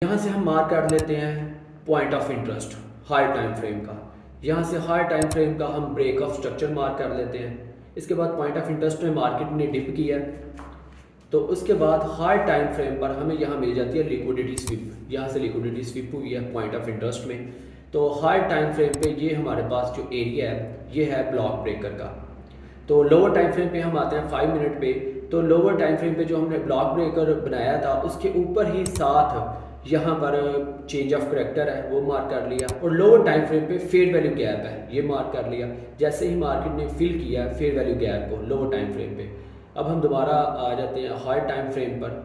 यहाँ से हम मार्क कर लेते हैं point of interest high time frame का। यहाँ से हाई टाइम फ्रेम का हम ब्रेक ऑफ स्ट्रक्चर मार्क कर लेते हैं। इसके बाद पॉइंट ऑफ इंटरेस्ट में मार्केट ने डिप किया, तो उसके बाद हाई टाइम फ्रेम पर हमें यहाँ मिल जाती है लिक्विडिटी स्विप। यहाँ से लिक्विडिटी स्विप हुई है पॉइंट ऑफ इंटरेस्ट में। तो हाई टाइम फ्रेम पे ये हमारे पास जो एरिया है ये है ब्लॉक ब्रेकर का। तो लोअर टाइम फ्रेम पे हम आते हैं 5 मिनट पे। तो लोअर टाइम फ्रेम पे जो हमने ब्लॉक ब्रेकर बनाया था उसके ऊपर ही साथ यहाँ पर चेंज ऑफ करेक्टर है वो मार्क कर लिया, और लोअर टाइम फ्रेम पे फेयर वैल्यू गैप है ये मार्क कर लिया। जैसे ही मार्केट ने फिल किया फेयर वैल्यू गैप को लोअर टाइम फ्रेम पे, अब हम दोबारा आ जाते हैं हाई टाइम फ्रेम पर,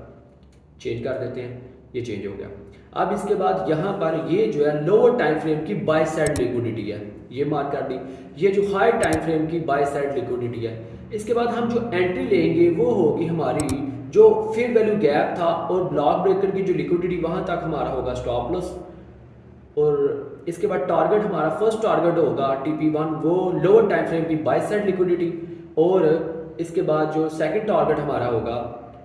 चेंज कर देते हैं, ये चेंज हो गया। अब इसके बाद यहाँ पर ये जो है लोअर टाइम फ्रेम की बाय साइड लिक्विडिटी है ये मार्क कर दी। ये जो हाई टाइम फ्रेम की बाय साइड लिक्विडिटी है, इसके बाद हम जो एंट्री लेंगे वो होगी हमारी जो फेयर वैल्यू गैप था और ब्लॉक ब्रेकर की जो लिक्विडिटी वहां तक हमारा होगा स्टॉप लॉस। और इसके बाद टारगेट हमारा फर्स्ट टारगेट होगा TP1 वो लोअर टाइम फ्रेम की बाय साइड लिक्विडिटी, और इसके बाद जो सेकंड टारगेट हमारा होगा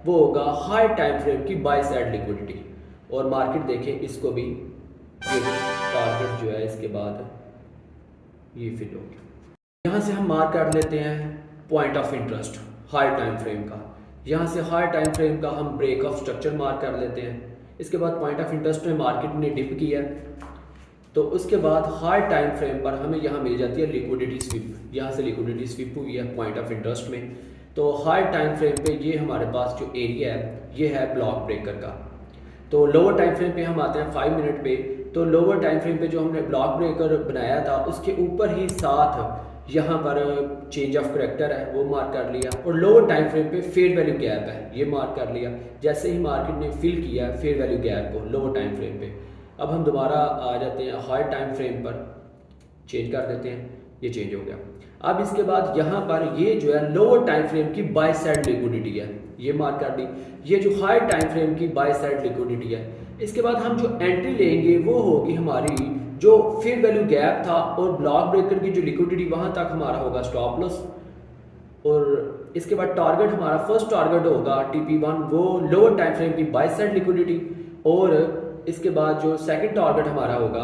वो होगा हाई टाइम फ्रेम की बाय साइड लिक्विडिटी। और मार्केट देखें इसको भी, ये टारगेट जो है इसके बाद ये फिल हो गया। यहाँ से हम मार्क कर लेते हैं point of interest high time frame का। यहाँ से हाई टाइम फ्रेम का हम ब्रेक ऑफ स्ट्रक्चर मार्क कर लेते हैं। इसके बाद पॉइंट ऑफ इंटरेस्ट में मार्केट ने डिप किया, तो उसके बाद हाई टाइम फ्रेम पर हमें यहाँ मिल जाती है लिक्विडिटी स्विप। यहाँ से लिक्विडिटी स्विप हुई है पॉइंट ऑफ इंटरेस्ट में। तो हाई टाइम फ्रेम पे ये हमारे पास जो एरिया है ये है ब्लॉक ब्रेकर का। तो लोअर टाइम फ्रेम पे हम आते हैं 5 मिनट पे। तो लोअर टाइम फ्रेम पे जो हमने ब्लॉक ब्रेकर बनाया था उसके ऊपर ही साथ यहाँ पर चेंज ऑफ करेक्टर है वो मार्क कर लिया, और लोअर टाइम फ्रेम पे फेयर वैल्यू गैप है ये मार्क कर लिया। जैसे ही मार्केट ने फिल किया फेयर वैल्यू गैप को लोअर टाइम फ्रेम पे, अब हम दोबारा आ जाते हैं हाई टाइम फ्रेम पर, चेंज कर देते हैं, ये चेंज हो गया। अब इसके बाद यहाँ पर ये जो है लोअर टाइम फ्रेम की बाय साइड लिक्विडिटी है ये मार्क कर दी। ये जो हाई टाइम फ्रेम की बाय साइड लिक्विडिटी है, इसके बाद हम जो एंट्री लेंगे वो होगी हमारी जो फेयर वैल्यू गैप था और ब्लॉक ब्रेकर की जो लिक्विडिटी वहां तक हमारा होगा स्टॉप लॉस। और इसके बाद टारगेट हमारा फर्स्ट टारगेट होगा TP1 वो लोअर टाइम फ्रेम की बाय साइड लिक्विडिटी, और इसके बाद जो सेकंड टारगेट हमारा होगा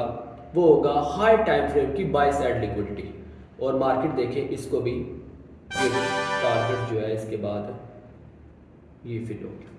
वो होगा हाई टाइम फ्रेम की बाय साइड लिक्विडिटी। और मार्केट देखें इसको भी, ये टारगेट जो है इसके बाद ये फिल हो गया।